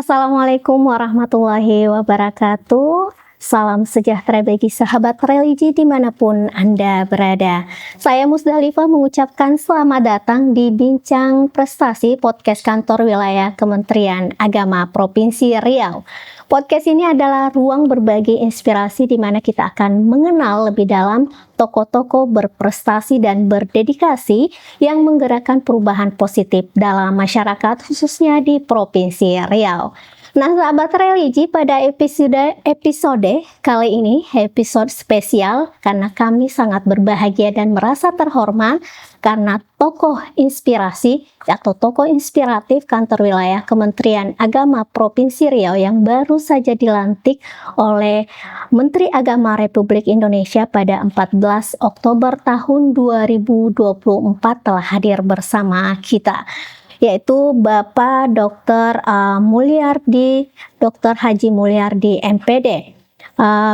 Assalamualaikum warahmatullahi wabarakatuh. Salam sejahtera bagi sahabat religi dimanapun Anda berada. Saya Musdalifah mengucapkan selamat datang di Bincang Prestasi Podcast Kantor Wilayah Kementerian Agama Provinsi Riau. Podcast ini adalah ruang berbagi inspirasi di mana kita akan mengenal lebih dalam tokoh-tokoh berprestasi dan berdedikasi yang menggerakkan perubahan positif dalam masyarakat khususnya di Provinsi Riau. Nah, sahabat religi, pada episode kali ini episode spesial karena kami sangat berbahagia dan merasa terhormat karena tokoh inspirasi atau tokoh inspiratif kantor wilayah Kementerian Agama Provinsi Riau yang baru saja dilantik oleh Menteri Agama Republik Indonesia pada 14 Oktober tahun 2024 telah hadir bersama kita, yaitu Bapak Dr. Dr. Haji Mulyardi MPD.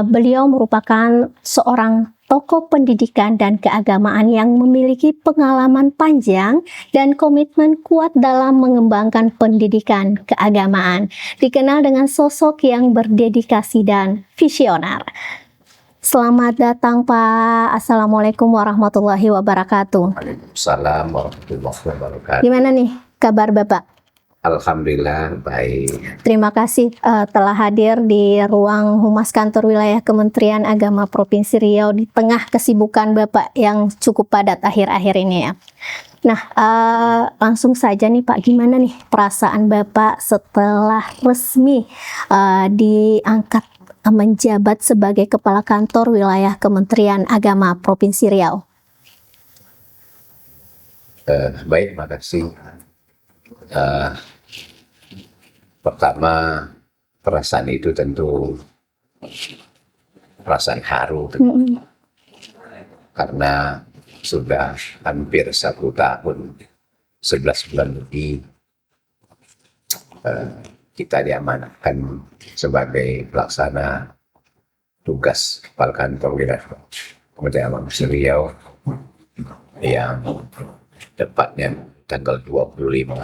Beliau merupakan seorang tokoh pendidikan dan keagamaan yang memiliki pengalaman panjang dan komitmen kuat dalam mengembangkan pendidikan keagamaan. Dikenal dengan sosok yang berdedikasi dan visioner. Selamat datang Pak. Assalamualaikum warahmatullahi wabarakatuh. Waalaikumsalam warahmatullahi wabarakatuh. Gimana nih kabar Bapak? Alhamdulillah baik. Terima kasih telah hadir di ruang Humas Kantor Wilayah Kementerian Agama Provinsi Riau di tengah kesibukan Bapak yang cukup padat akhir-akhir ini ya. Nah, langsung saja nih Pak, gimana nih perasaan Bapak setelah resmi diangkat menjabat sebagai Kepala Kantor Wilayah Kementerian Agama Provinsi Riau? Baik, makasih. Pertama, perasaan itu tentu perasaan haru, karena sudah hampir 1 tahun 11 bulan lebih kita diamanahkan sebagai pelaksana tugas Kepala Kantor Wilayah Kementerian Agama Provinsi Riau yang tepatnya tanggal 25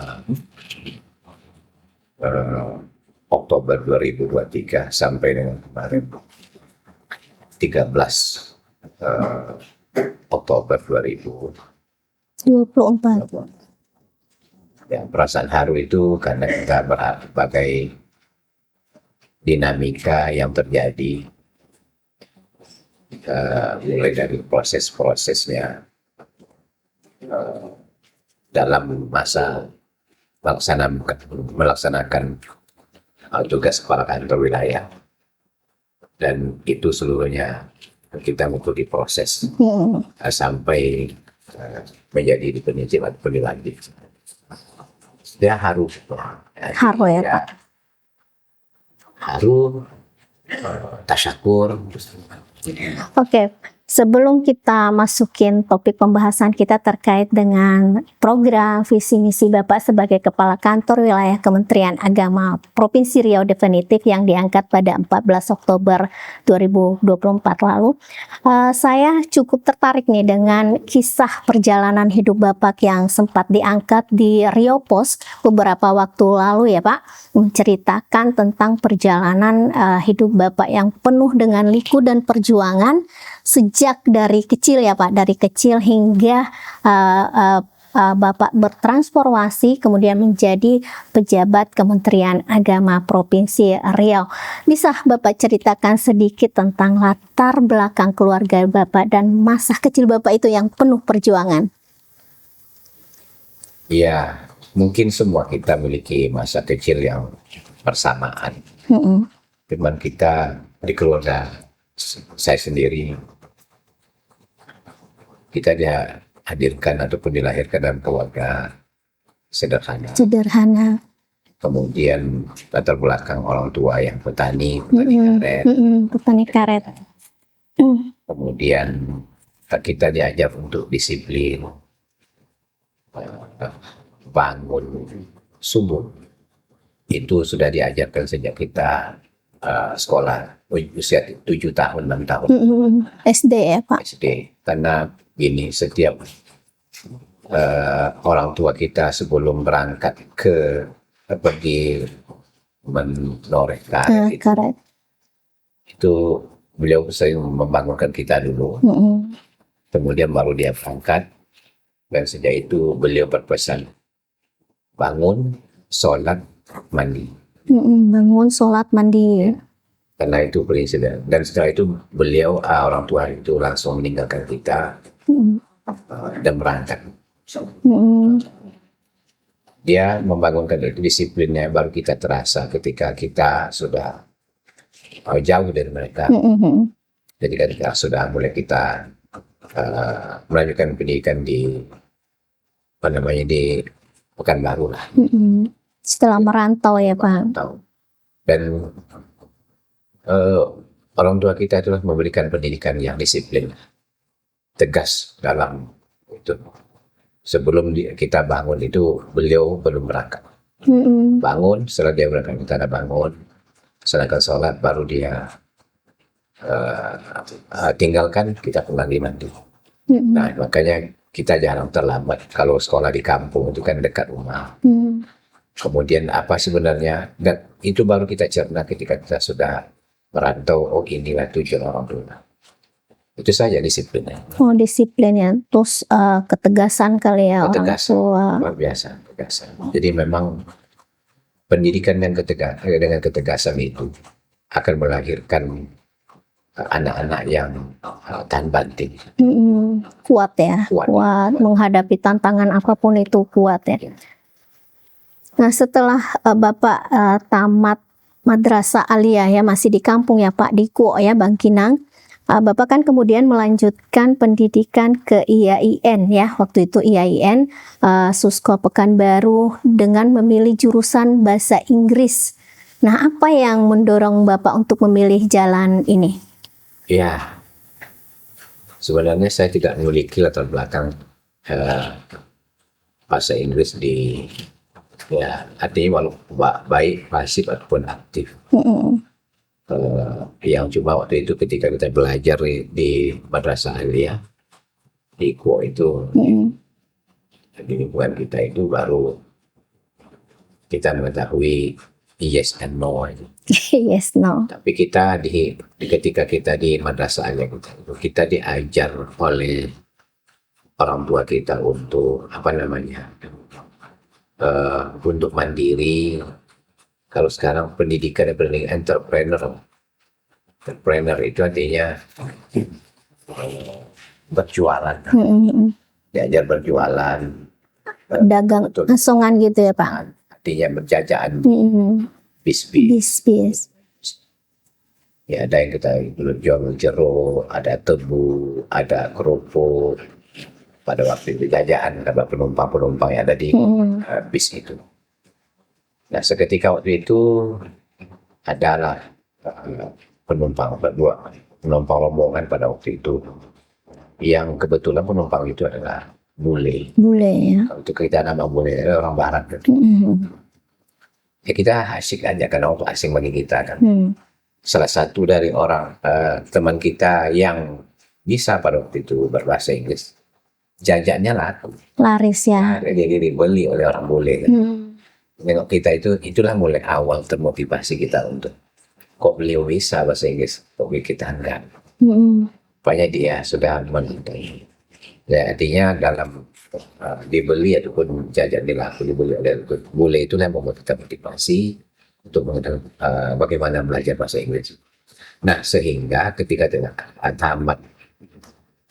Oktober 2023 sampai dengan kemarin 13 Oktober 2024. Ya, perasaan haru itu karena kita berbagai dinamika yang terjadi, mulai dari proses-prosesnya dalam masa melaksanakan tugas Kepala Kantor Wilayah, dan itu seluruhnya kita mengikuti proses sampai menjadi penyidik atau pendilantik. Ya haru ya Pak. Haru, tasyakur. Oke, sebelum kita masukin topik pembahasan kita terkait dengan program visi misi Bapak sebagai Kepala Kantor Wilayah Kementerian Agama Provinsi Riau definitif yang diangkat pada 14 Oktober 2024 lalu, saya cukup tertarik nih dengan kisah perjalanan hidup Bapak yang sempat diangkat di Riau Pos beberapa waktu lalu ya Pak, menceritakan tentang perjalanan hidup Bapak yang penuh dengan liku dan perjuangan sejak dari kecil ya Pak, dari kecil hingga Bapak bertransformasi kemudian menjadi pejabat Kementerian Agama Provinsi Riau. Bisa Bapak ceritakan sedikit tentang latar belakang keluarga Bapak dan masa kecil Bapak itu yang penuh perjuangan? Ya, mungkin semua kita memiliki masa kecil yang bersamaan. Cuman kita di keluarga saya sendiri, kita dihadirkan ataupun dilahirkan dalam keluarga sederhana. Kemudian latar belakang orang tua yang petani karet. Kemudian kita diajar untuk disiplin, bangun subuh. Itu sudah diajarkan sejak kita sekolah usia 7 tahun, 6 tahun. SD ya Pak? SD. Karena ini setiap orang tua kita sebelum berangkat pergi menorehkan itu. Karet. Itu beliau sering membangunkan kita dulu, kemudian baru dia berangkat, dan sejak itu beliau berpesan bangun, sholat, mandi. Bangun, sholat, mandi. Karena itu prinsip. Dan setelah itu beliau orang tua itu langsung meninggalkan kita dan berangkat. Dia membangunkan itu disiplinnya baru kita terasa ketika kita sudah jauh dari mereka. Jadi ketika sudah mulai kita melanjutkan pendidikan di di Pekanbaru lah. Setelah merantau ya Pak. Dan orang tua kita itulah memberikan pendidikan yang disiplin, tegas dalam itu. Sebelum kita bangun itu beliau belum berangkat. Bangun, setelah dia berangkat kita ada bangun, sedangkan sholat baru dia tinggalkan, kita pulang mandi. Nah makanya kita jarang terlambat. Kalau sekolah di kampung itu kan dekat rumah. Kemudian apa sebenarnya, dan itu baru kita cerna ketika kita sudah merantau. Oh inilah tujuan orang tua. Itu saja disiplinnya. Oh disiplinnya, terus ketegasan kali ya orang Ketegasan, tua. luar biasa ketegasan. Jadi memang pendidikan yang dengan ketegasan itu akan melahirkan anak-anak yang tahan banting. Kuat ya, kuat menghadapi tantangan apapun itu, kuat ya. Nah setelah Bapak tamat Madrasah Aliyah ya, masih di kampung ya Pak, di Kuok ya Bangkinang. Bapak kan kemudian melanjutkan pendidikan ke IAIN ya, waktu itu IAIN Susko Pekanbaru dengan memilih jurusan bahasa Inggris. Nah apa yang mendorong Bapak untuk memilih jalan ini? Ya, sebenarnya saya tidak memiliki latar belakang bahasa Inggris di artinya walaupun baik pasif ataupun aktif. Yang cuma waktu itu ketika kita belajar di Madrasah Aliyah di Kuok itu, di lingkungan kita itu baru kita mengetahui yes and no. Yes, no. Tapi kita ketika kita di Madrasah Aliyah kita diajar oleh orang tua kita untuk untuk mandiri. Kalau sekarang pendidikan entrepreneur itu artinya berjualan, diajar berjualan, dagang asongan gitu ya Pak. Artinya berjajan, bis. Ya ada yang kita jual jeruk, ada tebu, ada kerupuk. Pada waktu itu jajan ada penumpang yang ada di bis itu. Nah seketika waktu itu adalah penumpang rombongan pada waktu itu yang kebetulan penumpang itu adalah bule ya. Kalau itu kita nama bule orang barat gitu. Ya kita asik aja karena untuk asing bagi kita kan. Salah satu dari orang teman kita yang bisa pada waktu itu berbahasa Inggris, jajannya laris ya. Dia dibeli oleh orang bule kan. Nengok kita itulah mulai awal termotivasi kita untuk kok beliau bisa bahasa Inggris, kok kita enggak. Rupanya dia sudah menonton. Ya, artinya dalam dibeli ataupun jajan dilaku dibeli oleh bule itulah yang membuat kita motivasi untuk mengetahui bagaimana belajar bahasa Inggris. Nah sehingga ketika tamat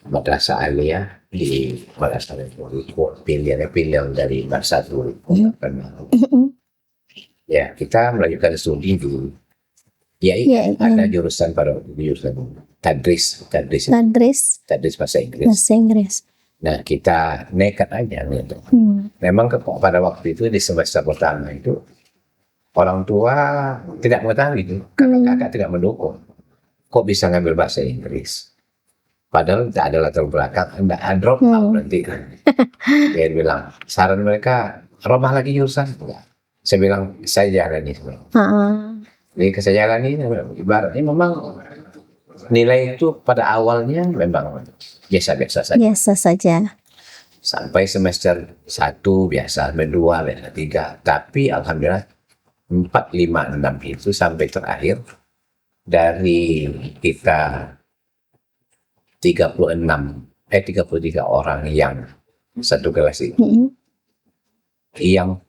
Madrasah Aliyah di Madrasah Aliyah pilihan dari bahasa dulu. Ya kita melanjutkan studi dulu. Ada jurusan tadris Bahasa bahasa Inggris. Nah kita nekat aja gitu. Memang pada waktu itu di semester pertama itu orang tua tidak mengetahui itu, kakak tidak mendukung. Kok bisa ngambil bahasa Inggris? Padahal tidak ada latar belakang, tidak drop out nanti. Dia bilang, saran mereka, robah lagi jurusan. Enggak. Saya bilang, saya jalani. Jadi saya jalani, ibaratnya memang nilai itu pada awalnya memang biasa-biasa saja. Biasa saja. Sampai semester 1 biasa, 2, biasa 3. Tapi alhamdulillah 4, 5, 6 itu sampai terakhir dari kita 33 orang yang satu kelas itu, yang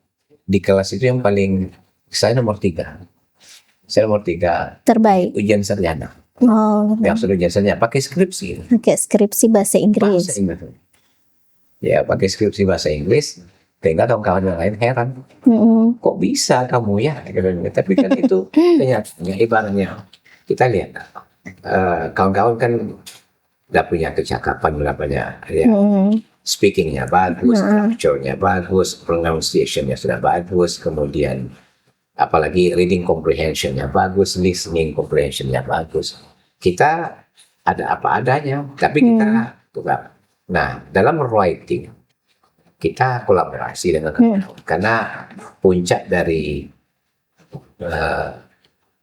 di kelas itu yang paling saya nomor 3. Saya nomor 3 Terbaik. ujian sarjana. Oh, Yang sudah ujian sarjana pakai skripsi. pakai skripsi bahasa Inggris. Bahasa Inggris. Ya, pakai skripsi bahasa Inggris. Sehingga kawan-kawan yang lain heran. Kok bisa kamu ya? Tapi kan itu kenyataannya, ibaratnya kita lihat kawan-kawan kan nggak punya kecakapan, nggak punya ya, speakingnya bagus, structure-nya bagus, pronunciation-nya sudah bagus, kemudian apalagi reading comprehension-nya bagus, listening comprehension-nya bagus. Kita ada apa adanya, tapi kita tukar. Nah, dalam writing kita kolaborasi dengan karena puncak dari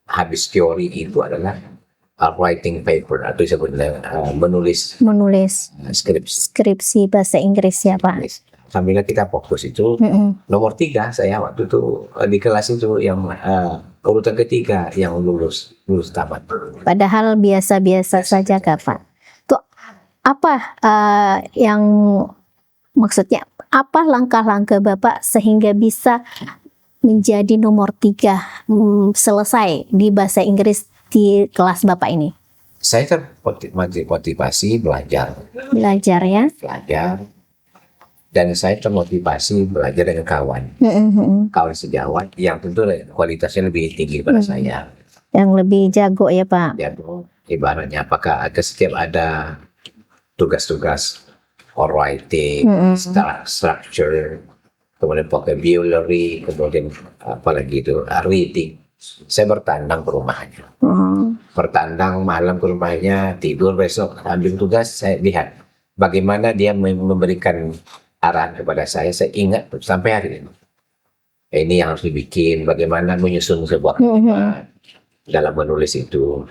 habis teori itu adalah writing paper atau disebutnya menulis skripsi bahasa Inggris ya Pak. Sambil kita fokus itu nomor 3 saya waktu itu di kelas itu yang urutan ketiga yang lulus tamat. Padahal biasa-biasa saja Kak Pak. Tuh apa yang maksudnya apa langkah-langkah Bapak sehingga bisa menjadi nomor 3 selesai di bahasa Inggris di kelas Bapak ini? Saya termotivasi belajar ya. Dan saya termotivasi belajar dengan kawan sejawat yang tentu kualitasnya lebih tinggi pada saya. Yang lebih jago ya Pak. Jago, ibaratnya apakah setiap ada tugas-tugas writing, structure, kemudian vocabulary, kemudian apalagi itu reading. Saya bertandang ke rumahnya. Bertandang malam ke rumahnya, tidur besok ambil tugas, saya lihat bagaimana dia memberikan arahan kepada saya ingat sampai hari ini. Ini yang harus dibikin, bagaimana menyusun sebuah kalimat dalam menulis itu.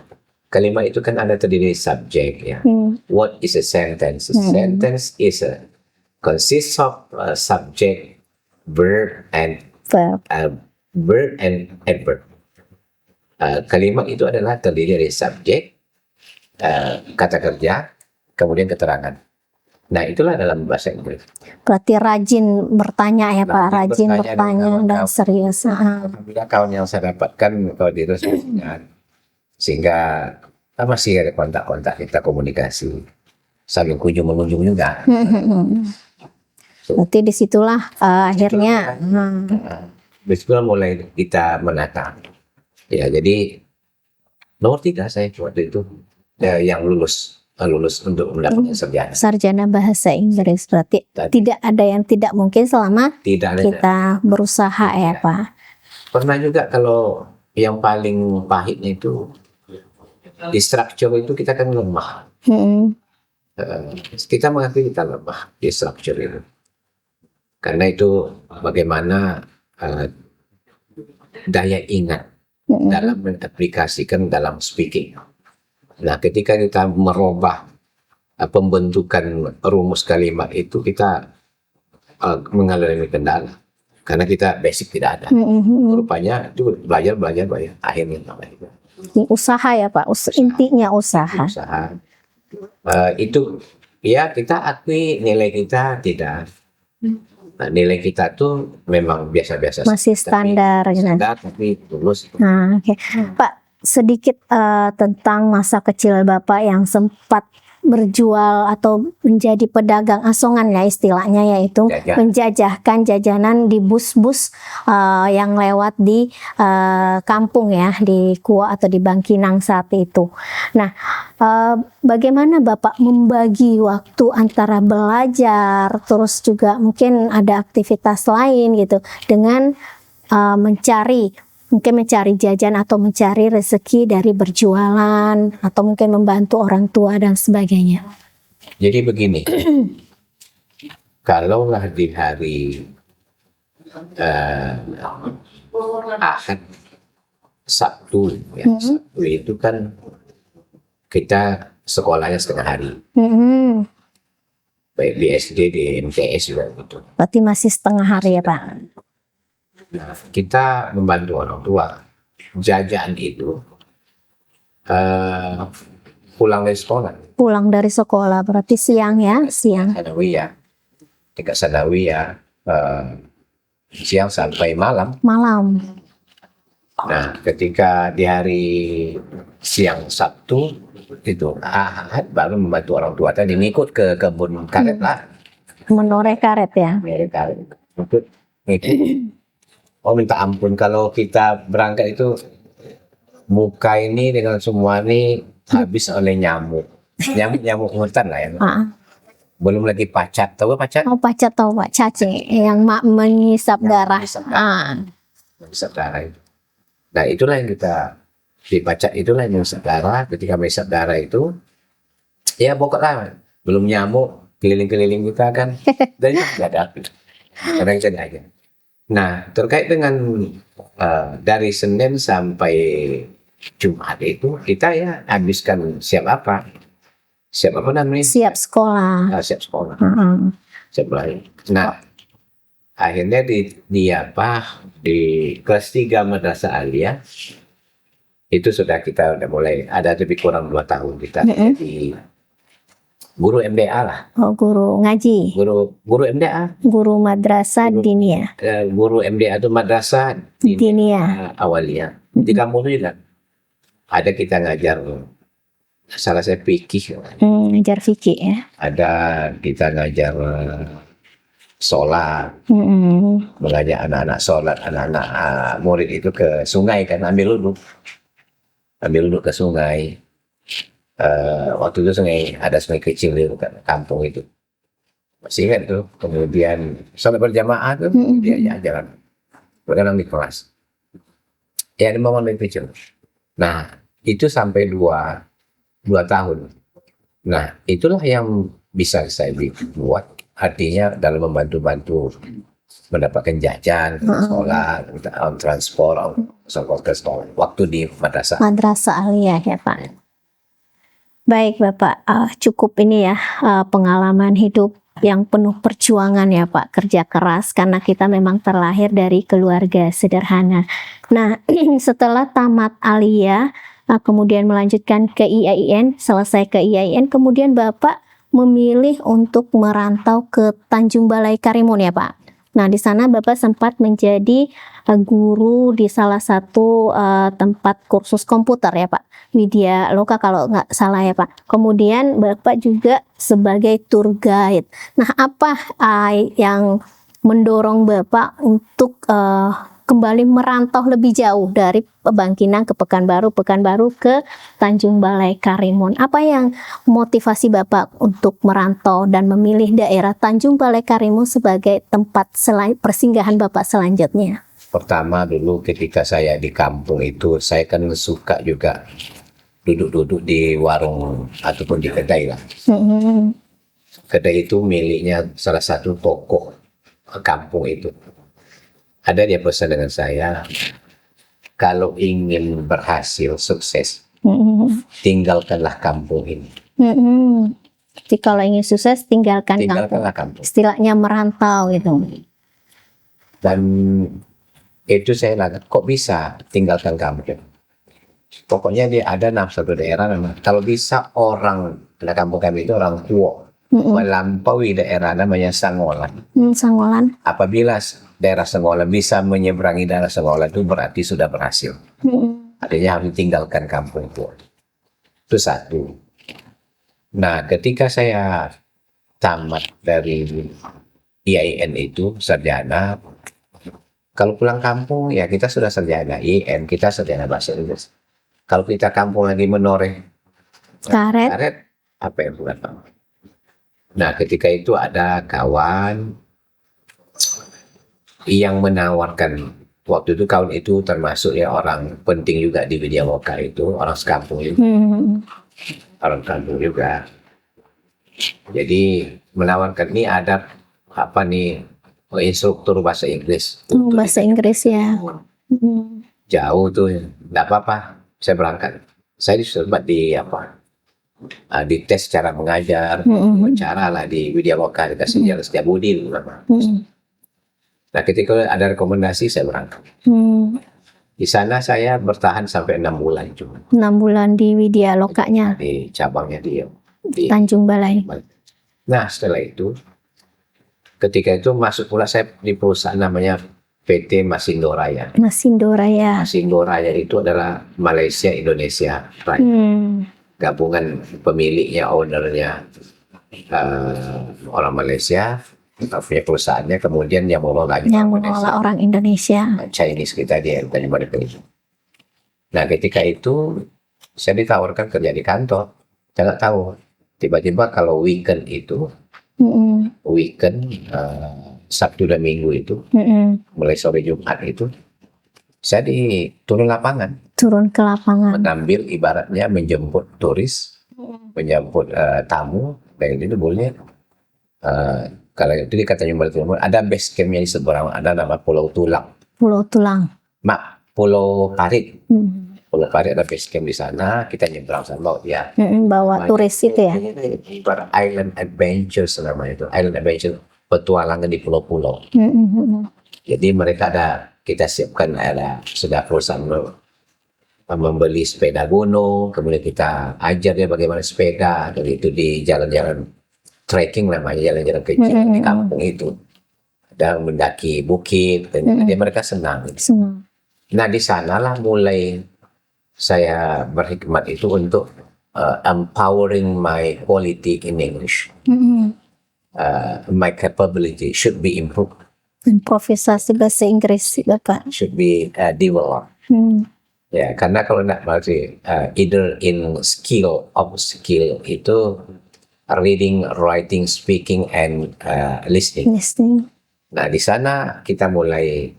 Kalimat itu kan ada terdiri subjek ya. What is a sentence? A sentence is consists of subject, verb, and adverb. Kalimat itu adalah terdiri dari subjek, kata kerja, kemudian keterangan. Nah, itulah dalam bahasa Inggris. Berarti rajin bertanya ya Pak, rajin bertanya dan serius. Alhamdulillah kawan yang saya dapatkan kalau di terus sehingga masih ada kontak-kontak, kita komunikasi, saling kunjung-mengunjung juga. Berarti disitulah akhirnya disitulah mulai kita menata. Ya, jadi nomor 3 saya waktu itu yang lulus untuk mendapatkan sarjana bahasa Inggris. Berarti tidak ada yang tidak mungkin selama kita berusaha ya Pak. Pernah juga kalau yang paling pahitnya itu di structure itu kita kan lemah. Kita mengakui kita lemah di structure itu. Karena itu bagaimana daya ingat dalam mengaplikasikan dalam speaking. Nah, ketika kita merubah pembentukan rumus kalimat itu, kita mengalami kendala karena kita basic tidak ada. Rupanya itu belajar akhirnya usaha ya Pak, intinya usaha. Itu ya kita akui nilai kita tidak. Nah, nilai kita tuh memang biasa-biasa. Masih standar. Tapi lulus. Nah, okay. Pak, sedikit tentang masa kecil Bapak yang sempat berjual atau menjadi pedagang asongan ya istilahnya, yaitu menjajahkan jajanan di bus-bus yang lewat di kampung ya, di Kuah atau di Bangkinang saat itu. Nah, bagaimana Bapak membagi waktu antara belajar terus juga mungkin ada aktivitas lain gitu dengan mencari jajan atau mencari rezeki dari berjualan atau mungkin membantu orang tua dan sebagainya. Jadi begini, kalaulah di hari Ahad, Sabtu itu kan kita sekolahnya setengah hari. Baik di SD, di MTS juga gitu. Berarti masih setengah hari ya Pak? Nah, kita membantu orang tua. Jajan itu eh, pulang dari sekolah, Pulang dari sekolah berarti siang ya, siang. sanawiyah, tingkat sanawiyah, siang sampai malam. Malam. Nah, ketika di hari siang Sabtu itu Ahad baru membantu orang tua tadi ngikut ke kebun karet lah, Menoreh karet ya. ngikut karet, ngikut. Oh minta ampun kalau kita berangkat itu muka ini dengan semua ini habis oleh nyamuk hutan lah ya. Ah. Belum lagi pacat, tahu pacat? Oh, pacat tahu Pak, cacing yang mengisap darah. Mengisap darah. Ah. Mengisap darah itu. Nah itulah yang kita di pacat, itulah yang mengisap darah. Ketika mengisap darah itu ya pokoknya belum nyamuk keliling-keliling kita kan dari nggak ada, karena kita aja. Nah terkait dengan dari Senin sampai Jumat itu kita ya habiskan siap apa namanya, Siap sekolah. siap sekolah, Mm-mm. siap belajar. Nah akhirnya di kelas 3 Madrasah Aliyah itu kita udah mulai ada lebih kurang 2 tahun kita jadi guru MDA lah, Oh, guru ngaji, guru MDA, guru madrasah diniyah. guru MDA itu Madrasah Diniyah. Awaliyah. Di kampung itu juga ada kita ngajar, salah saya fikih, Ngajar fikih ya. ada kita ngajar sholat, Mm-mm. mengajak anak-anak sholat, anak-anak murid itu ke sungai kan, ambil duduk ke sungai. Waktu itu ada sungai kecil di kampung itu, masih ingat tuh. Kemudian sholat berjamaah tuh dia jalan berkenang di kelas ya, di momen kecil. Nah itu sampai 2 tahun. Nah itulah yang bisa saya buat, artinya dalam membantu mendapatkan jajan sekolah, transport ke sekolah waktu di madrasah. Madrasah Aliyah ya Pak. Baik Bapak, cukup ini ya pengalaman hidup yang penuh perjuangan ya Pak, kerja keras karena kita memang terlahir dari keluarga sederhana. Nah setelah tamat Aliyah, kemudian melanjutkan ke IAIN, selesai ke IAIN, kemudian Bapak memilih untuk merantau ke Tanjung Balai Karimun ya Pak. Nah di sana Bapak sempat menjadi guru di salah satu tempat kursus komputer ya Pak, Widya Loka kalau nggak salah ya Pak. Kemudian Bapak juga sebagai tour guide. Nah apa yang mendorong Bapak untuk kembali merantau lebih jauh dari Bangkinang ke Pekanbaru ke Tanjung Balai Karimun? Apa yang motivasi Bapak untuk merantau dan memilih daerah Tanjung Balai Karimun sebagai tempat persinggahan Bapak selanjutnya? Pertama dulu ketika saya di kampung itu, saya kan suka juga duduk-duduk di warung ataupun di kedai lah. Kedai itu miliknya salah satu tokoh kampung itu. Ada dia pesan dengan saya, kalau ingin berhasil sukses, tinggalkanlah kampung ini. Jadi kalau ingin sukses tinggalkanlah kampung. Istilahnya merantau gitu. Dan itu saya bilang, kok bisa tinggalkan kampung? Pokoknya dia ada satu daerah memang, kalau bisa orang di kampung kami itu orang tua melampaui daerah namanya Sangolan. Sangolan. Apabila daerah Sangolan bisa menyeberangi daerah Sangolan itu berarti sudah berhasil. Artinya harus tinggalkan kampung itu. Itu satu. Nah, ketika saya tamat dari IAIN itu sarjana, kalau pulang kampung ya kita sudah sarjana IAIN, kita sarjana bahasa Inggris. Kalau kita kampung lagi menoreh karet, apa yang bukan? Nah, ketika itu ada kawan yang menawarkan, waktu itu kawan itu termasuk ya orang penting juga di Widya Loka itu, orang sekampung itu, orang kampung juga. Jadi menawarkan, ini ada apa nih, instruktur bahasa Inggris. Bahasa Inggris ya. Jauh tuh, nggak apa-apa, saya berangkat. Saya disuruh di tes cara mengajar, wawancara lah di Widya Loka, dikasih jalan Setiabudi. Nah, ketika ada rekomendasi saya berangkat. Di sana saya bertahan sampai 6 bulan cuma 6 bulan di Widya Lokanya, di cabangnya di Tanjung Balai. Nah, setelah itu ketika itu masuk pula saya di perusahaan namanya PT Masindo Raya. Masindo Raya. Masindo Raya itu adalah Malaysia Indonesia Raya. Gabungan pemiliknya, ownernya orang Malaysia, punya perusahaannya, kemudian yang mengelola orang Indonesia. Chinese kita dia dari Malaysia. Nah, ketika itu saya ditawarkan kerja di kantor. Saya nggak tahu. Tiba-tiba kalau weekend itu, Sabtu dan Minggu itu, mulai sore Jumat itu, saya turun lapangan. Turun ke lapangan. Mengambil ibaratnya menjemput turis, menjemput tamu, dan itu boleh. Kalau itu dikatanya ada base campnya di seberang, ada nama Pulau Tulang. Pulau Tulang. Pulau Parit. Pulau Parit ada base camp di sana, kita nyebrang sama ya. Bawa turis itu ya. Island Adventures namanya itu, Island Adventure, petualangan di pulau-pulau. Jadi mereka kita siapkan sudah perusahaan membeli sepeda gunung, kemudian kita ajar dia bagaimana sepeda, jadi itu di jalan-jalan trekking namanya, jalan-jalan kecil di kampung itu, dan mendaki bukit, dan dia mereka senang. Nah, di sanalah mulai saya berhikmat itu untuk empowering my quality in English. My capability should be improved. Improvisasi bahasa Inggris, Bapak. Should be developed. Ya, karena kalau nak berarti either in skill itu reading, writing, speaking, and listening. Nah, di sana kita mulai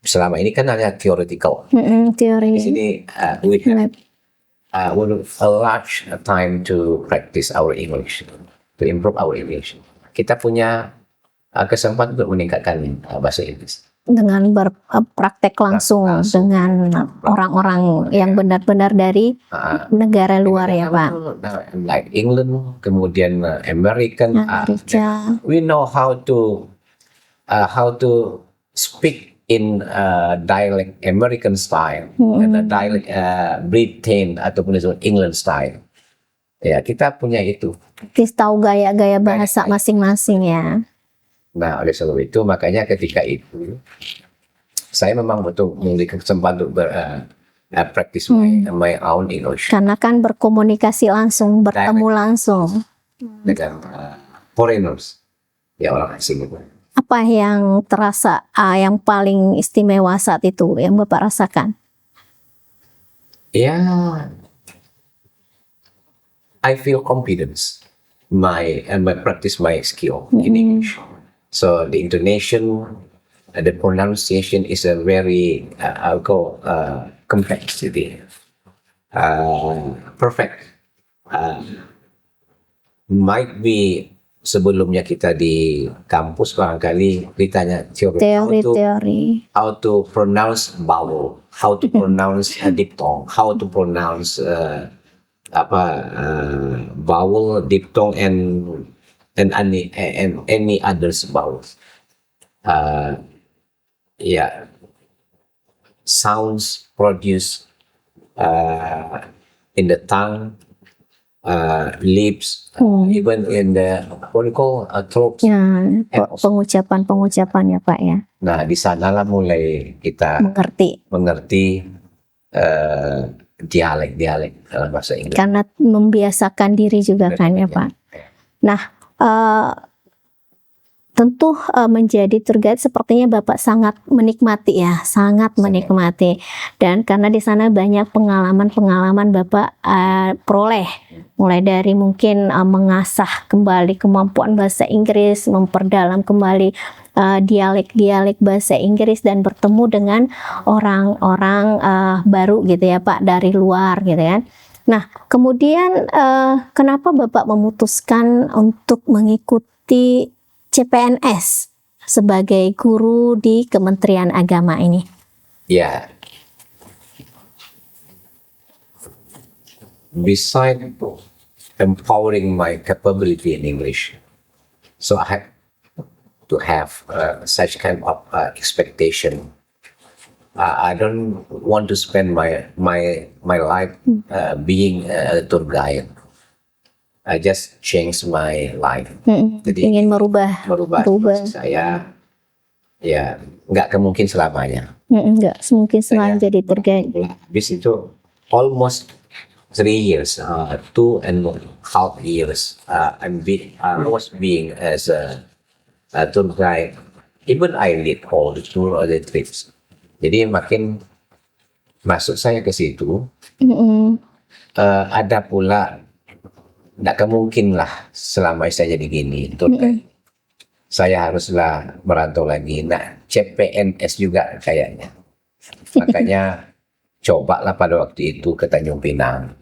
selama ini kan hanya theoretical. Teori. Di sini we have a large time to practice our English, to improve our English. Kita punya kesempatan untuk meningkatkan bahasa Inggris. Dengan berpraktek langsung dengan orang-orang yang benar-benar dari negara luar ya Pak. Like England, kemudian American. We know how to speak in dialect American style, and dialect Britain ataupun England style. Ya, kita punya itu. Kita tahu gaya-gaya bahasa masing-masing ya. Nah, oleh sebab itu makanya ketika itu saya memang betul memiliki kesempatan untuk practice my own English. Karena kan berkomunikasi langsung, bertemu langsung dengan foreigners, ya orang asing itu. Apa yang terasa yang paling istimewa saat itu yang Bapak rasakan? Ya, I feel confidence my practice my skill in English. So the intonation, the pronunciation is a very complexity, perfect. Might be sebelumnya kita di kampus barangkali ditanya teori, how to pronounce vowel, how to pronounce diphthong, how to pronounce vowel, diphthong, and any others vowels. Sounds produced in the tongue, lips, even in the throat. Ya, pengucapan ya Pak ya. Nah, di sanalah mulai kita mengerti dialek dalam bahasa Inggris. Karena membiasakan diri juga kan ya Pak. Nah, tentu menjadi tour guide sepertinya Bapak sangat menikmati ya, sangat menikmati. Dan karena di sana banyak pengalaman Bapak peroleh, mulai dari mungkin mengasah kembali kemampuan bahasa Inggris, memperdalam kembali dialek-dialek bahasa Inggris, dan bertemu dengan orang-orang baru gitu ya Pak, dari luar gitu kan. Nah, kemudian kenapa Bapak memutuskan untuk mengikuti CPNS sebagai guru di Kementerian Agama ini? Ya, beside empowering my capability in English, so to have such kind of expectation. I don't want to spend my life being a tour guide. I just change my life. Jadi Ingin merubah. merubah situasi saya, ya nggak kemungkin selamanya. Enggak mungkin selalu jadi tour guide. Habis itu almost 3 years, 2.5 years, I was being as a tour guide. Even I lead all the tour or the trips. Jadi makin masuk saya ke situ, ada pula nggak kemungkin lah selama saya jadi gini tour guide. Saya haruslah merantau lagi. Nah, CPNS juga kayaknya. Makanya cobalah pada waktu itu ke Tanjung Pinang.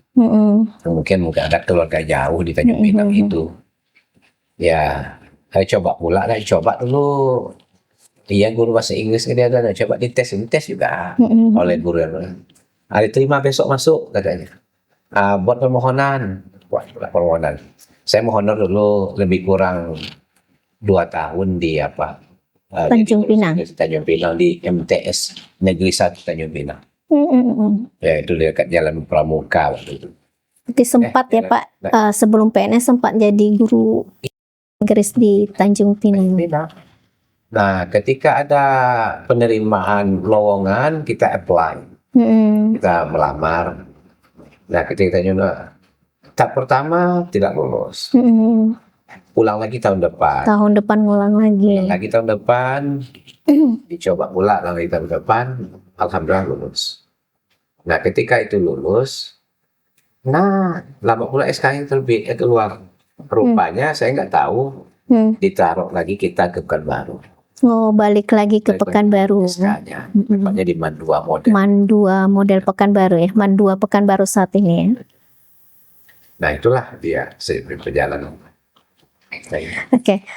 Mungkin ada keluarga jauh di Tanjung Pinang itu. Ya, saya coba pula lah. Coba dulu. Iya, guru bahasa Inggris dia ada. Coba dites juga oleh guru yang hari terima besok masuk katanya. Buat permohonan. Saya mohon dulu lebih kurang 2 tahun di Tanjung Pinang. Tanjung Pinang di MTS Negeri 1 Tanjung Pinang. Ya, itu dekat Jalan Pramuka waktu itu. Jadi sempat ya Pak, sebelum PNS sempat jadi guru Inggris di Tanjung Pinang. Nah, ketika ada penerimaan lowongan, kita apply, kita melamar. Nah, ketika tahap pertama tidak lolos, ulang lagi tahun depan. Tahun depan ngulang lagi. Lagi tahun depan, dicoba pula lagi tahun depan, alhamdulillah lulus. Nah, ketika itu lulus, nah lama pula SK-nya terbit keluar. Rupanya saya nggak tahu, ditaruh lagi kita ke Pekanbaru. Oh, balik lagi ke Pekanbaru. SK-nya, tepatnya di MAN 2 model. MAN 2 model Pekanbaru ya, MAN 2 Pekanbaru saat ini ya. Nah, itulah dia perjalanan. Oke.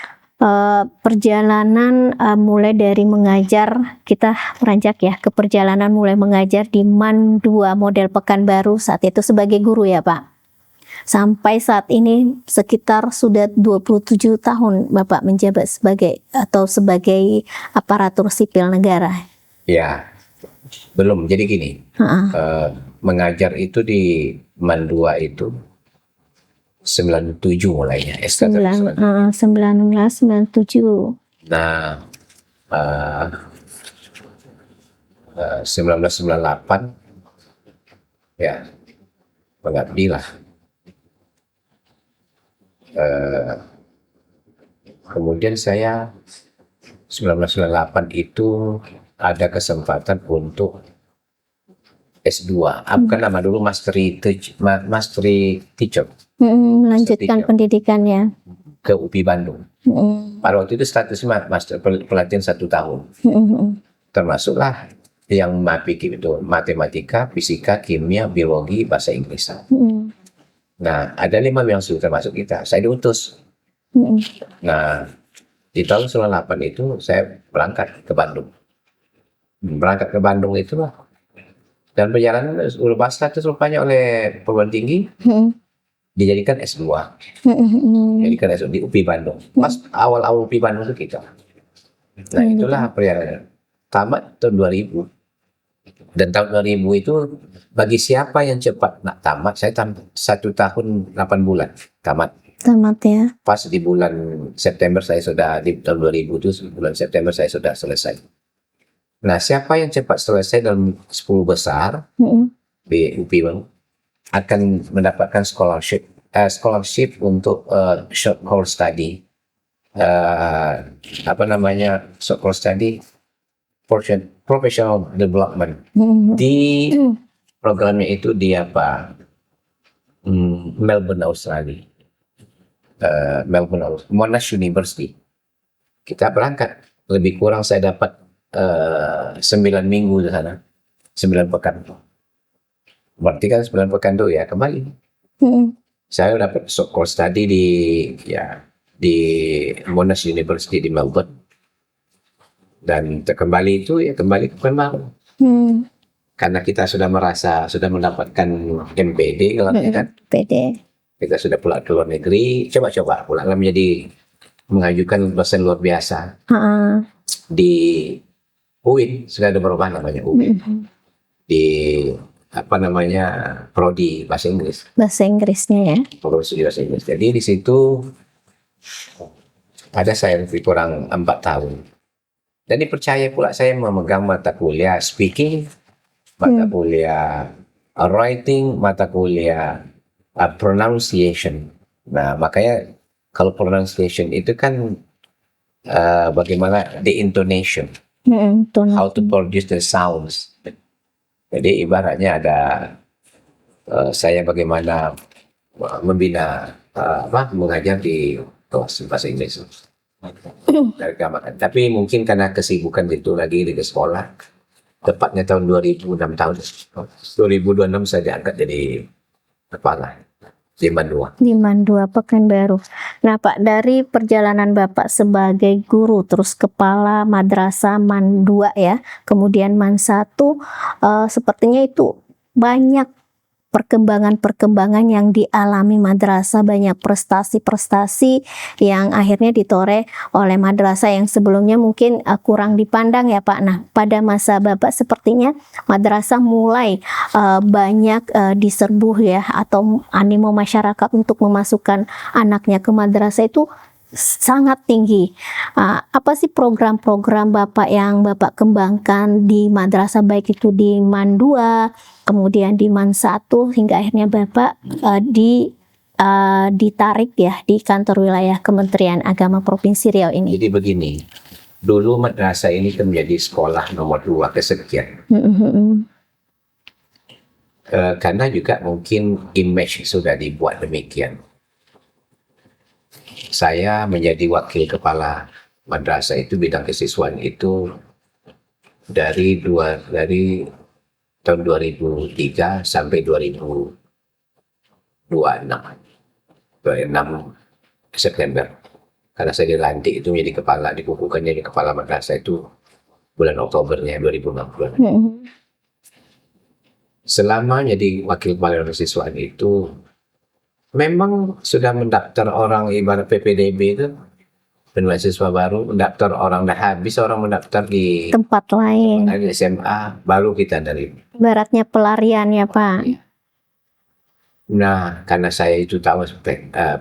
Perjalanan mulai dari mengajar, kita beranjak ya ke perjalanan mulai mengajar di MAN 2 model Pekanbaru saat itu sebagai guru ya Pak. Sampai saat ini sekitar sudah 27 tahun Bapak menjabat sebagai aparatur sipil negara. Ya, belum. Jadi gini, mengajar itu di MAN 2 itu 97 mulainya. 1997. Nah, 1998 ya mengabdi lah. Kemudian saya 1998 itu ada kesempatan untuk S2. Bukan nama dulu Mastery Teacher. Melanjutkan pendidikannya ke UPI Bandung. Pada waktu itu statusnya master pelatihan 1 tahun. Termasuklah yang MAPI itu matematika, fisika, kimia, biologi, bahasa Inggris. Nah, ada 5 yang sudah termasuk kita. Saya diutus. Nah, di tahun 98 itu saya berangkat ke Bandung. Berangkat ke Bandung itulah. Dan perjalanan udah status rupanya oleh perguruan tinggi dijadikan S2. Dijadikan S2 di UPI Bandung. Pas awal-awal UPI Bandung itu kita. Nah, itulah perjalanan. Tamat tahun 2000. Dan tahun 2000 itu bagi siapa yang cepat nak tamat, saya tamat 1 tahun 8 bulan tamat. Tamat ya. Pas di bulan September saya sudah, di tahun 2000 itu bulan September saya sudah selesai. Nah, siapa yang cepat selesai dalam 10 besar di UPI akan mendapatkan scholarship untuk short course study. Short course study professional development. Di programnya itu di Melbourne, Australia. Monash University. Kita berangkat, lebih kurang saya dapat 9 minggu di sana, 9 pekan. Berarti kan 9 pekan itu ya kembali. Saya dapat short course study di Monash University di Melbourne. Dan kembali itu ya kembali ke Pekanbaru. Karena kita sudah mendapatkan MPD kalau kan. PD. Kita sudah pulang ke luar negeri, coba pulang menjadi mengajukan dosen luar biasa di UIN, sudah ada berubah namanya UIN, di prodi bahasa Inggris. Bahasa Inggrisnya ya. Prodi bahasa Inggris. Jadi di situ ada saya lebih kurang 4 tahun. Dan dipercaya pula saya memegang mata kuliah speaking, mata kuliah writing, mata kuliah pronunciation. Nah, makanya kalau pronunciation itu kan bagaimana the intonation, how to produce the sounds. Jadi ibaratnya ada saya bagaimana membina mengajar di kelas bahasa Inggris dari gambaran. Tapi mungkin karena kesibukan itu lagi di sekolah, tepatnya tahun 2006 saya diangkat jadi kepala di Mandua Pekanbaru. Nah Pak, dari perjalanan Bapak sebagai guru, terus kepala madrasah Mandua ya, kemudian Man 1, sepertinya itu banyak perkembangan-perkembangan yang dialami madrasah, banyak prestasi-prestasi yang akhirnya ditoreh oleh madrasah yang sebelumnya mungkin kurang dipandang ya Pak. Nah, pada masa Bapak sepertinya madrasah mulai banyak diserbu ya, atau animo masyarakat untuk memasukkan anaknya ke madrasah itu sangat tinggi. Apa sih program-program Bapak yang Bapak kembangkan di madrasah, baik itu di Man 2, kemudian di Man 1, hingga akhirnya Bapak ditarik ya di kantor wilayah Kementerian Agama Provinsi Riau ini? Jadi begini, dulu madrasah ini kan menjadi sekolah nomor 2 kesekian. Karena juga mungkin image sudah dibuat demikian. Saya menjadi wakil kepala madrasah itu, bidang kesiswaan itu dari tahun 2003 sampai 2026 September. Karena saya dilantik itu menjadi kepala, dikukuhkannya jadi kepala madrasah itu bulan Oktobernya 2060. Selama jadi wakil kepala kesiswaan itu memang sudah mendaftar orang, ibarat PPDB itu penulis siswa baru, mendaftar orang dah habis, orang mendaftar di tempat lain, di SMA, baru kita dari baratnya pelarian ya Pak. Nah, karena saya itu tahu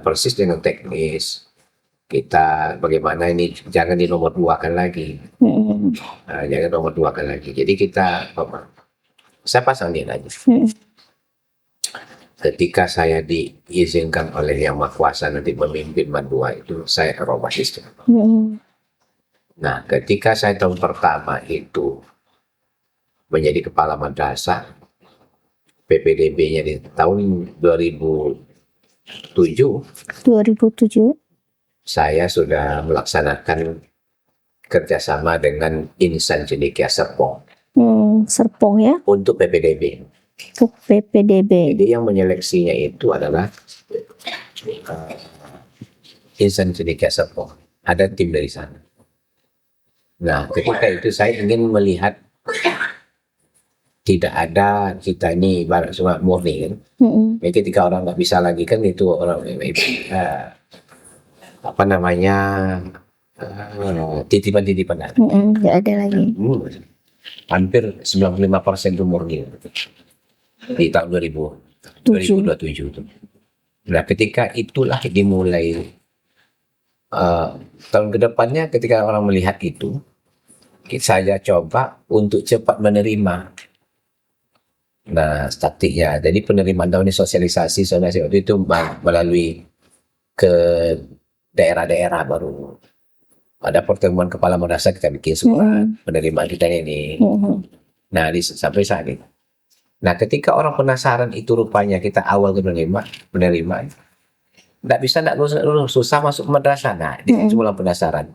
persis dengan teknis, kita bagaimana ini jangan dinomor 2-kan lagi, jangan nomor 2-kan lagi. Jadi saya pasang dia aja. Ketika saya diizinkan oleh Yang Maha Kuasa nanti memimpin Man 2 itu, saya rubah sistem. Nah, ketika saya tahun pertama itu menjadi kepala madrasah, PPDB-nya di tahun 2007, saya sudah melaksanakan kerjasama dengan Insan Cendekia Serpong. Serpong ya? Untuk PPDB. Untuk PPDB. Jadi yang menyeleksinya itu adalah Insan Cendekia Serpong. Ada tim dari sana. Nah, ketika itu saya ingin melihat tidak ada kita ini ibarat semua murni kan. Ketika orang nggak bisa lagi kan itu orang titipan-titipan. Nggak ada lagi. Hampir 95% itu murni di tahun 2027 itu. Nah, ketika itulah dimulai tahun kedepannya, ketika orang melihat itu, saya coba untuk cepat menerima. Nah, taktiknya, jadi penerimaan tahun ini sosialisasi waktu itu melalui ke daerah-daerah baru. Ada pertemuan kepala madrasah, kita bikin surat penerimaan kita ini. Nah, sampai saat ini. Nah, ketika orang penasaran itu rupanya kita awal menerima, nggak lulus, susah masuk madrasah. Nah, ini semula penasaran.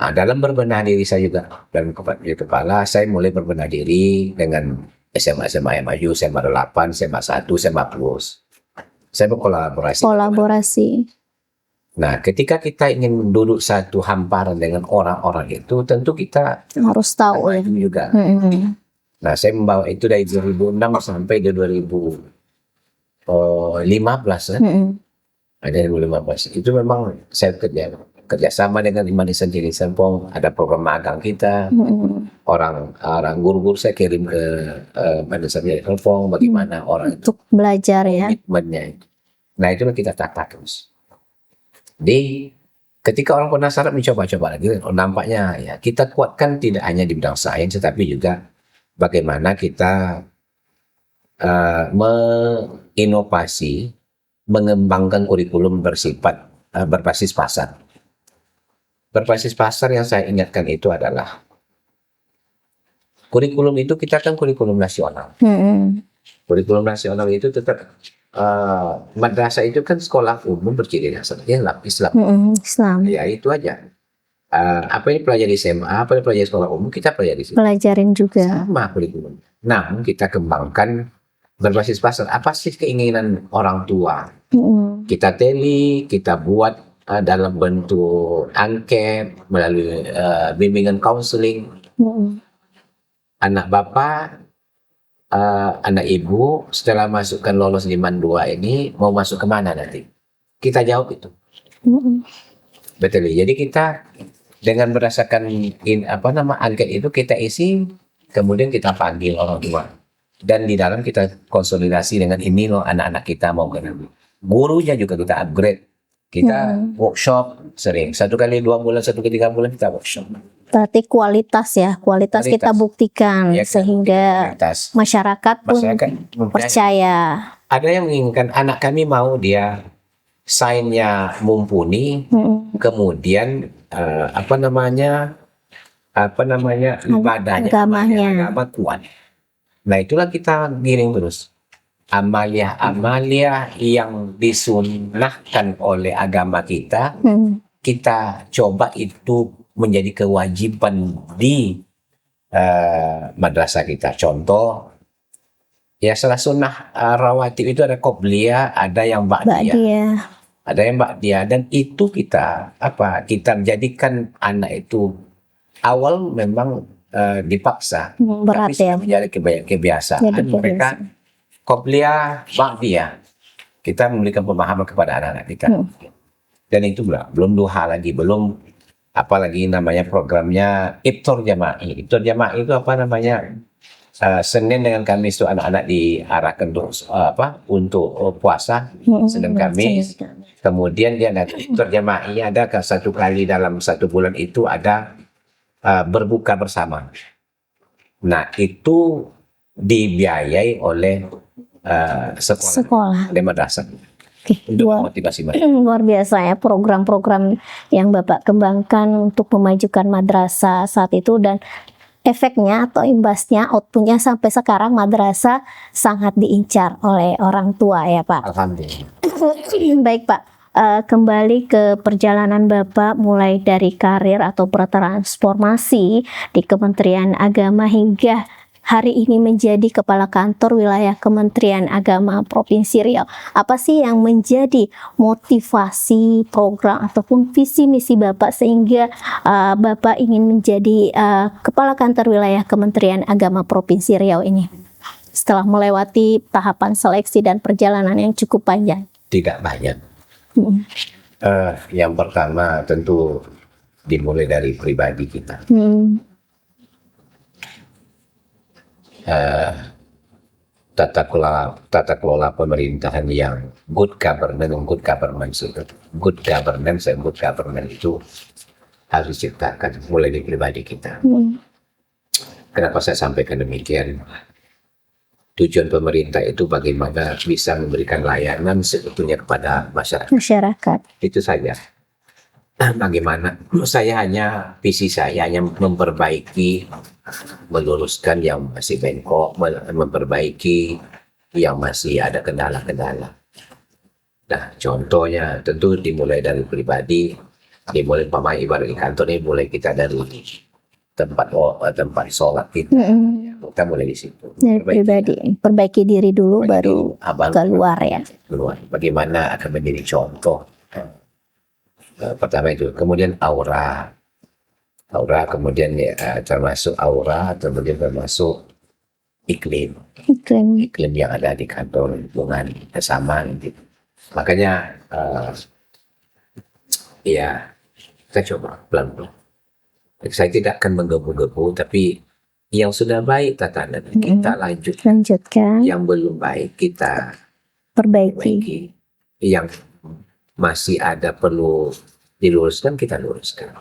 Nah, dalam berbenah diri saya juga, dan kepala saya mulai berbenah diri dengan SMA yang maju, SMA 8, SMA 1, SMA Plus. Saya berkolaborasi. Nah, ketika kita ingin duduk satu hamparan dengan orang-orang itu, tentu kita harus tahu ya juga. Nah, saya membawa itu dari 2006 sampai 2015 ya. Dari 2015 itu memang saya kerja kerjasama dengan Imanisan Cili Sempong, ada program magang kita, orang guru-guru saya kirim ke Imanisan Cili Sempong, bagaimana orang Untuk belajar ya. komitmennya itu. Nah itulah kita tata terus. Jadi ketika orang penasaran mencoba-coba lagi, nampaknya ya kita kuatkan tidak hanya di bidang sains, tetapi juga bagaimana kita menginovasi, mengembangkan kurikulum bersifat berbasis pasar. Berbasis pasar yang saya ingatkan itu adalah kurikulum itu kita kan kurikulum nasional. Kurikulum nasional itu tetap madrasah itu kan sekolah umum berciri khas Islam. Islam. Ya itu aja. Apa yang pelajari SMA, apa yang pelajari sekolah umum kita pelajari sini. Pelajarin juga. Sama kurikulum. Namun kita kembangkan berbasis pasar. Apa sih keinginan orang tua? Kita teli, kita buat dalam bentuk angket melalui bimbingan counseling. Anak bapak, anak ibu setelah masukkan lolos di MAN 2 ini mau masuk kemana nanti? Kita jawab itu. Betul. Jadi kita dengan berdasarkan angket itu kita isi, kemudian kita panggil orang tua. Dan di dalam kita konsolidasi dengan ini loh anak-anak kita mau ke nanti. Gurunya juga kita upgrade. Kita workshop sering. 1 kali 2 bulan, 1 kali 3 bulan kita workshop. Berarti kualitas ya, kualitas kita buktikan Ya, sehingga kualitas. masyarakat pun percaya. Ada yang menginginkan anak kami mau dia sainnya mumpuni, kemudian ibadahnya, agama kuat. Nah itulah kita giring terus. Amalia yang disunnahkan oleh agama kita, kita coba itu menjadi kewajiban di madrasah kita. Contoh, ya salah sunnah rawatib itu ada qobliyah, ada yang ba'diyah. Ada yang ba'diyah, dan itu kita jadikan anak itu awal memang dipaksa, berat tapi ya. menjadi kebiasaan mereka. Qobliyah, ba'diyah, kita memberikan pemahaman kepada anak-anak kita. Dan itu belum duha lagi, belum apalagi namanya programnya Iftar Jama'i. Iftar Jama'i itu Senin dengan Kamis itu anak-anak diarahkan untuk puasa Senin Kamis. Kemudian dia ada Iftar Jama'i, ada 1 kali dalam 1 bulan itu ada berbuka bersama. Nah itu dibiayai oleh sekolah, oleh madrasah. Untuk motivasi mereka. Luar biasa ya program-program yang Bapak kembangkan untuk memajukan madrasah saat itu, dan efeknya atau imbasnya, outputnya sampai sekarang madrasah sangat diincar oleh orang tua ya Pak. Alhamdulillah. Baik Pak, kembali ke perjalanan Bapak mulai dari karir atau bertransformasi di Kementerian Agama hingga hari ini menjadi Kepala Kantor Wilayah Kementerian Agama Provinsi Riau. Apa sih yang menjadi motivasi program ataupun visi misi Bapak sehingga Bapak ingin menjadi Kepala Kantor Wilayah Kementerian Agama Provinsi Riau ini? Setelah melewati tahapan seleksi dan perjalanan yang cukup panjang. Tidak banyak. Yang pertama tentu dimulai dari pribadi kita. Tata kelola pemerintahan yang good governance and good governance itu. Good governance and good governance itu harus diciptakan mulai dari pribadi kita. Kenapa saya sampaikan demikian? Tujuan pemerintah itu bagaimana bisa memberikan layanan sebetulnya kepada masyarakat. Itu saja. Bagaimana visi saya hanya memperbaiki, meluruskan yang masih bengkok, memperbaiki yang masih ada kendala-kendala. Nah, contohnya tentu dimulai dari pribadi, dimulai pemain ibarat di kantor ini, mulai kita dari tempat sholat kita. Kita mulai di situ. Dari pribadi, perbaiki diri dulu, baru keluar ya. Keluar. Bagaimana akan menjadi contoh. Pertama itu, kemudian aura, kemudian termasuk aura, kemudian termasuk iklim yang ada di kantor, lingkungan sama gitu. Makanya kita coba pelan-pelan. Saya tidak akan menggebu-gebu, tapi yang sudah baik tatanan kita lanjutkan, yang belum baik kita perbaiki. Yang masih ada perlu diluruskan, kita luruskan.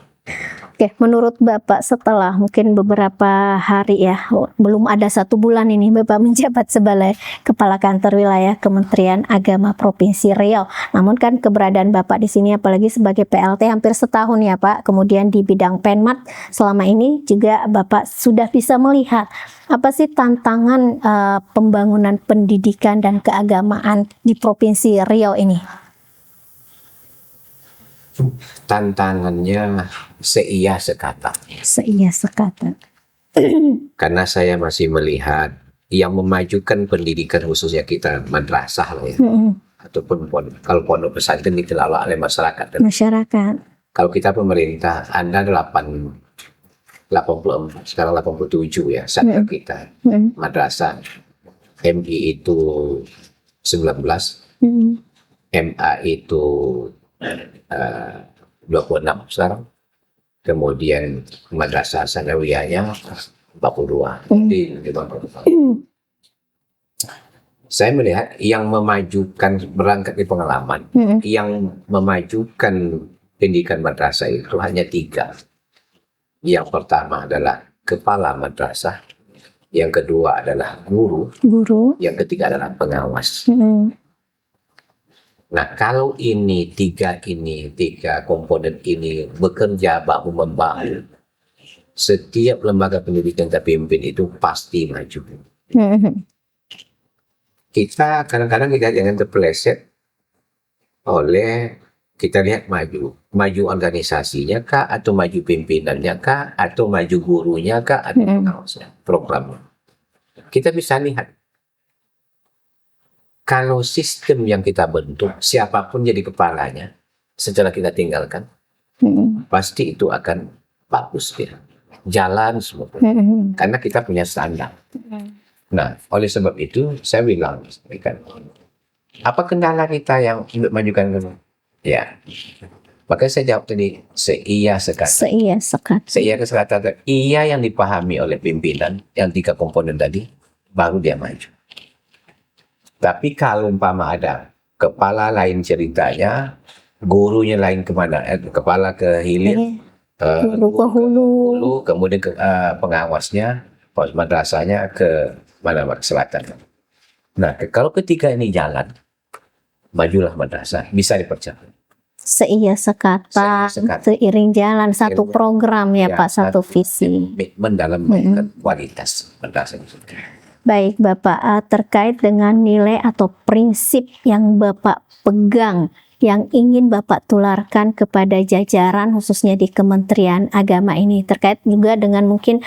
Oke, menurut Bapak setelah mungkin beberapa hari ya, belum ada 1 bulan ini Bapak menjabat sebagai Kepala Kantor Wilayah Kementerian Agama Provinsi Riau. Namun kan keberadaan Bapak di sini apalagi sebagai PLT hampir setahun ya Pak. Kemudian di bidang Penmat selama ini juga Bapak sudah bisa melihat apa sih tantangan pembangunan pendidikan dan keagamaan di Provinsi Riau ini? Tantangannya seia sekata. Seia sekata. Karena saya masih melihat yang memajukan pendidikan khususnya kita madrasah lah ya. Ataupun kalau pondok pesantren dikelola oleh masyarakat. Kalau kita pemerintah ada 84, sekarang 87 ya satker kita. Madrasah MI itu 19, MA itu 26 sekarang, kemudian madrasah sanawiyahnya 42. Saya melihat yang memajukan berangkat dari pengalaman, yang memajukan pendidikan madrasah itu hanya 3. Yang pertama adalah kepala madrasah, yang kedua adalah guru, yang ketiga adalah pengawas. Nah, kalau ini tiga komponen ini bekerja bahu-membahu, setiap lembaga pendidikan kita pimpin itu pasti maju. Kita kadang-kadang kita jangan terpeleset oleh kita lihat maju organisasinya kah, atau maju pimpinannya kah, atau maju gurunya kah, atau pengawasnya, programnya. Kita bisa lihat. Kalau sistem yang kita bentuk, siapapun jadi kepalanya, setelah kita tinggalkan, pasti itu akan bagus ya. Jalan semua. Karena kita punya standar. Nah, oleh sebab itu, saya bilang, apa kendala kita yang untuk majukan itu? Ya, makanya saya jawab tadi, seia sekata. Seia sekata. Iya yang dipahami oleh pimpinan, yang 3 komponen tadi, baru dia maju. Tapi kalau umpama ada kepala lain ceritanya, gurunya lain kemana? Kepala ke hilir, guru ke hulu, kemudian ke pengawasnya, madrasahnya ke mana? Selatan. Nah, kalau ketiga ini jalan, majulah madrasah, bisa dipercepat. Seia sekata, seiring jalan, satu program ya Pak, satu visi. Komitmen dalam kualitas madrasah itu. Baik Bapak, terkait dengan nilai atau prinsip yang Bapak pegang, yang ingin Bapak tularkan kepada jajaran khususnya di Kementerian Agama ini, terkait juga dengan mungkin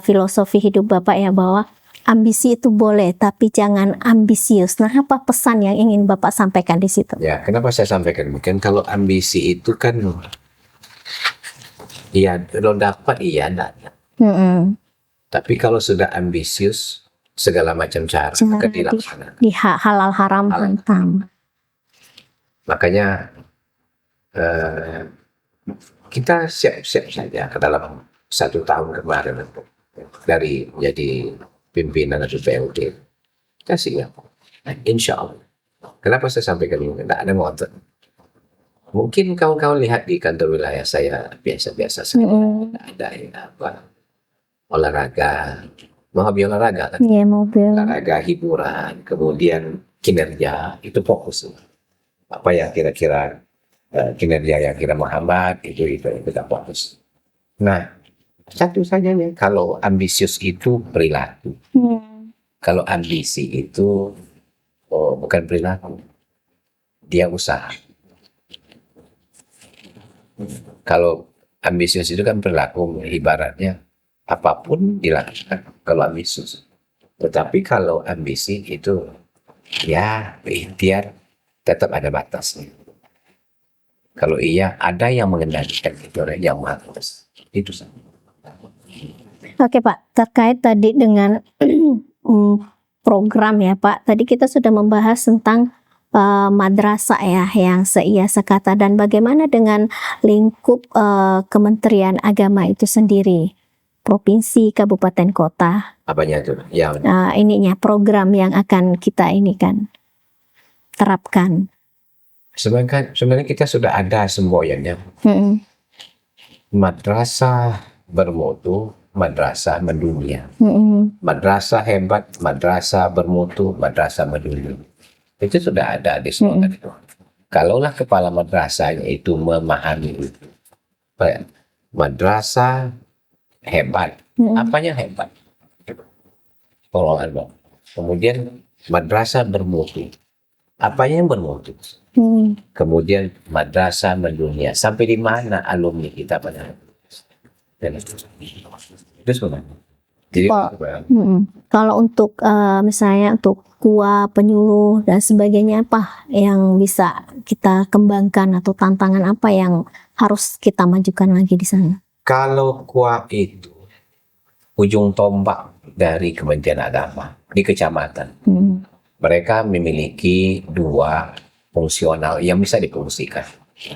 filosofi hidup Bapak ya, bahwa ambisi itu boleh tapi jangan ambisius. Nah, apa pesan yang ingin Bapak sampaikan di situ? Ya, kenapa saya sampaikan mungkin kalau ambisi itu kan ya lo dapat iya enggak. Tapi kalau sudah ambisius, segala macam cara akan dilaksanakan. Di halal haram hantam. Makanya kita siap-siap saja ke dalam 1 tahun kemarin dari menjadi pimpinan atau PLT. Kita siap. Insya Allah. Kenapa saya sampaikan ini? Tidak ada ngotot. Mungkin kawan-kawan lihat di kantor wilayah saya biasa-biasa saja. Ada apa? Olahraga. Mau hobi olahraga kan? Iya, mobil. Olahraga, hiburan, kemudian kinerja, itu fokus. Apa yang kira-kira kinerja yang kira menghambat, itu kita fokus. Nah, satu saja nih, kalau ambisius itu perilaku. Kalau ambisi itu bukan perilaku, dia usaha. Kalau ambisius itu kan perilaku, ibaratnya apapun dilakukan kalau ambisius. Tetapi kalau ambisi itu ya ikhtiar, tetap ada batasnya. Kalau iya ada yang mengendalikan itu, yang mengatur. Itu saja. Oke Pak, terkait tadi dengan program ya Pak, tadi kita sudah membahas tentang madrasah ya yang seia sekata, dan bagaimana dengan lingkup Kementerian Agama itu sendiri, provinsi, kabupaten, kota, Apanya tuh? Yang ininya program yang akan kita ini kan terapkan. sebenarnya kita sudah ada semboyannya. Mm-mm. Madrasah bermutu, madrasah mendunia. Mm-mm. Madrasah hebat, madrasah bermutu, madrasah mendunia. Itu sudah ada di slogan itu. Kalaulah kepala madrasahnya itu memahami apa ya, madrasah hebat, apanya hebat? Pengelolaan Bang. Kemudian madrasah bermutu, apanya yang bermutu? Kemudian madrasah mendunia, sampai di mana alumni kita pada dan itu sebenarnya. Jadi Kalau untuk misalnya untuk KUA, penyuluh dan sebagainya, apa yang bisa kita kembangkan atau tantangan apa yang harus kita majukan lagi di sana? kalau KUA itu ujung tombak dari Kementerian Agama di kecamatan. Mereka memiliki dua fungsional yang bisa difungsikan.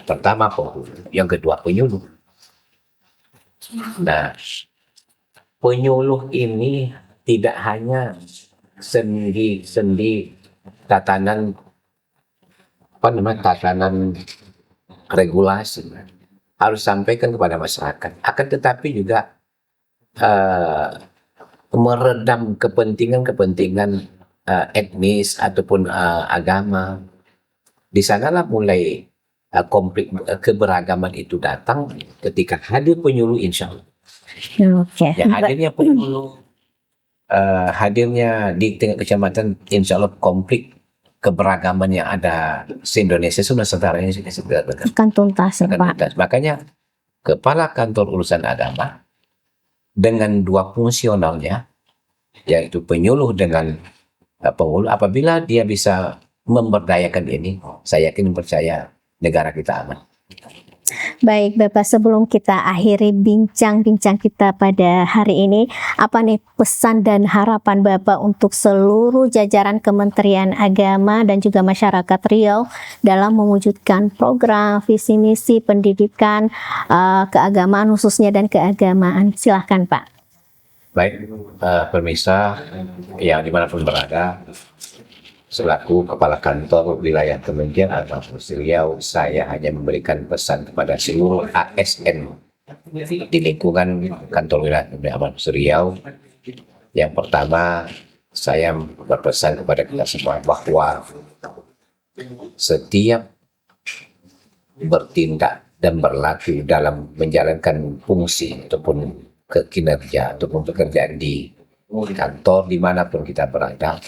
Pertama penghulu, yang kedua penyuluh. Nah, penyuluh ini tidak hanya sendi tatanan tatanan regulasi harus sampaikan kepada masyarakat, akan tetapi juga meredam kepentingan etnis ataupun agama. Di sanalah mulai konflik keberagaman itu datang ketika hadir penyuluh, insya Allah. Ya, hadirnya penyuluh, hadirnya di tingkat kecamatan, insya Allah konflik keberagaman yang ada se-Indonesia sudah setaranya akan tuntas, Pak. Makanya kepala kantor urusan agama dengan dua fungsionalnya, yaitu penyuluh dengan penghulu, apabila dia bisa memberdayakan ini, saya yakin percaya negara kita aman. Baik Bapak, sebelum kita akhiri bincang-bincang kita pada hari ini, apa nih pesan dan harapan Bapak untuk seluruh jajaran Kementerian Agama dan juga masyarakat Riau dalam mewujudkan program visi misi pendidikan keagamaan khususnya dan keagamaan? Silahkan Pak. Baik, pemirsa yang dimanapun berada, selaku Kepala Kantor Wilayah Kementerian Agama Provinsi Riau, saya hanya memberikan pesan kepada seluruh ASN di lingkungan Kantor Wilayah Kementerian Agama Provinsi Riau. Yang pertama, saya berpesan kepada kita semua bahwa setiap bertindak dan berlaku dalam menjalankan fungsi ataupun kinerja ataupun pekerjaan di kantor dimanapun kita berada,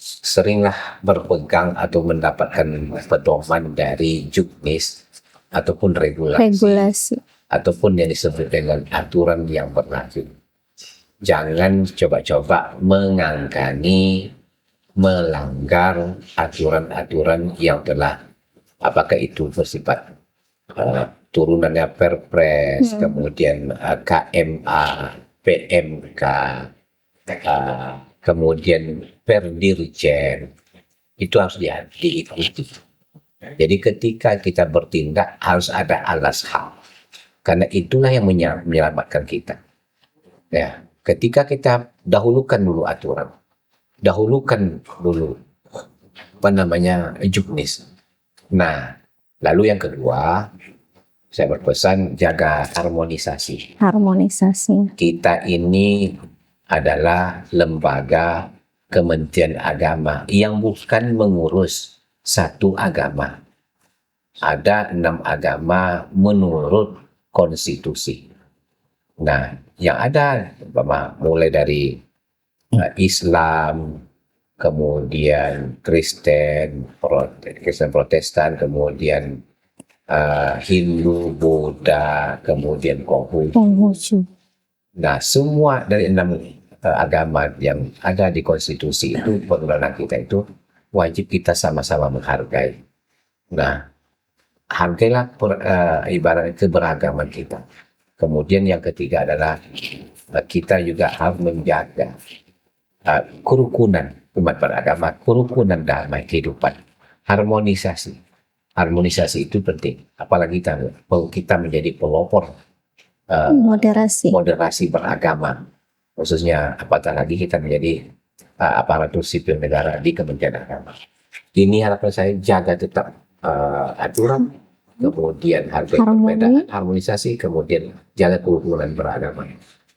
seringlah berpegang atau mendapatkan pedoman dari juknis ataupun regulasi ataupun yang disebut dengan aturan yang berlaku. Jangan coba-coba mengangkangi, melanggar aturan-aturan yang telah, apakah itu bersifat turunannya Perpres, kemudian KMA, PMK, kemudian Perdirjen, itu harus diikuti. Jadi ketika kita bertindak harus ada alas hak, karena itulah yang menyelamatkan kita. Ya, ketika kita dahulukan dulu aturan, dahulukan dulu juknis. Nah, lalu yang kedua, saya berpesan jaga harmonisasi. Kita ini adalah lembaga Kementerian Agama yang bukan mengurus satu agama. Ada 6 agama menurut konstitusi. Nah, yang ada mulai dari Islam, kemudian Kristen Protestan, kemudian Hindu, Buddha, kemudian Konghucu. Nah, semua dari 6 agama yang ada di konstitusi itu, peraturan kita itu wajib kita sama-sama menghargai. Nah, hargailah ibarat keberagaman kita. Kemudian yang ketiga adalah kita juga harus menjaga kerukunan umat beragama, kerukunan damai kehidupan. harmonisasi. Harmonisasi itu penting, apalagi kita menjadi pelopor moderasi beragama, khususnya apatah lagi kita menjadi aparatur sipil negara di Kementerian Agama. Ini harapan saya jaga tetap aturan, kemudian hargai perbedaan, harmonisasi, kemudian jaga kerukunan beragama.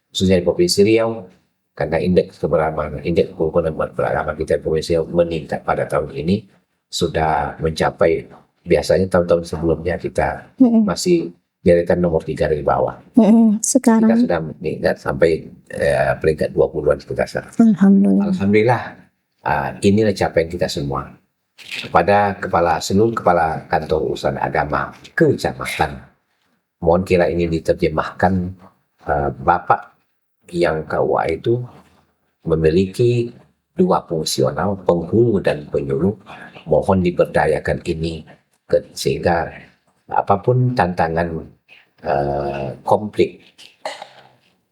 Khususnya di Provinsi Riau, karena indeks kerukunan beragama kita di Provinsi Riau meningkat pada tahun ini, sudah mencapai, biasanya tahun-tahun sebelumnya kita masih deretan nomor 3 dari bawah. Sekarang kita sudah meningkat sampai peringkat 20-an kita sekarang. Alhamdulillah. Inilah capaian kita semua. Kepada seluruh kepala kantor urusan agama kecamatan, mohon kira ini diterjemahkan, Bapak yang KUA itu memiliki 2 fungsional, penghulu dan penyuluh. Mohon diberdayakan ini sehingga apapun tantangan konflik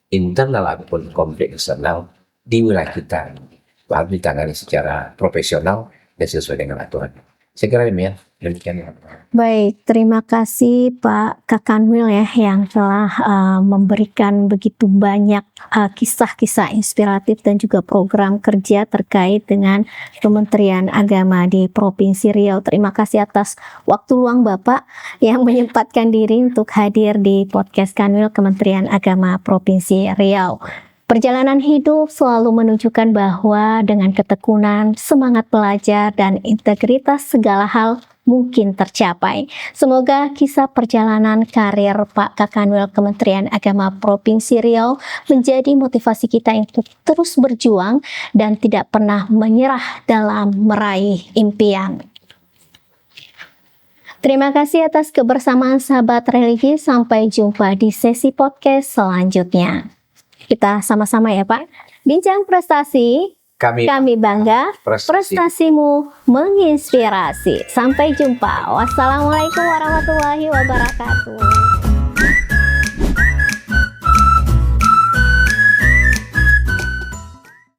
internal ataupun konflik eksternal di wilayah kita harus ditangani secara profesional dan sesuai dengan aturan. Saya kira demikian. Baik, terima kasih Pak Kakanwil ya yang telah memberikan begitu banyak kisah-kisah inspiratif dan juga program kerja terkait dengan Kementerian Agama di Provinsi Riau. Terima kasih atas waktu luang Bapak yang menyempatkan diri untuk hadir di podcast Kanwil Kementerian Agama Provinsi Riau. Perjalanan hidup selalu menunjukkan bahwa dengan ketekunan, semangat belajar, dan integritas segala hal mungkin tercapai. Semoga kisah perjalanan karir Pak Kakanwil Kementerian Agama Provinsi Riau menjadi motivasi kita untuk terus berjuang dan tidak pernah menyerah dalam meraih impian. Terima kasih atas kebersamaan sahabat religi. Sampai jumpa di sesi podcast selanjutnya. Kita sama-sama ya Pak. Bincang prestasi, kami bangga, prestasimu menginspirasi. Sampai jumpa. Wassalamualaikum warahmatullahi wabarakatuh.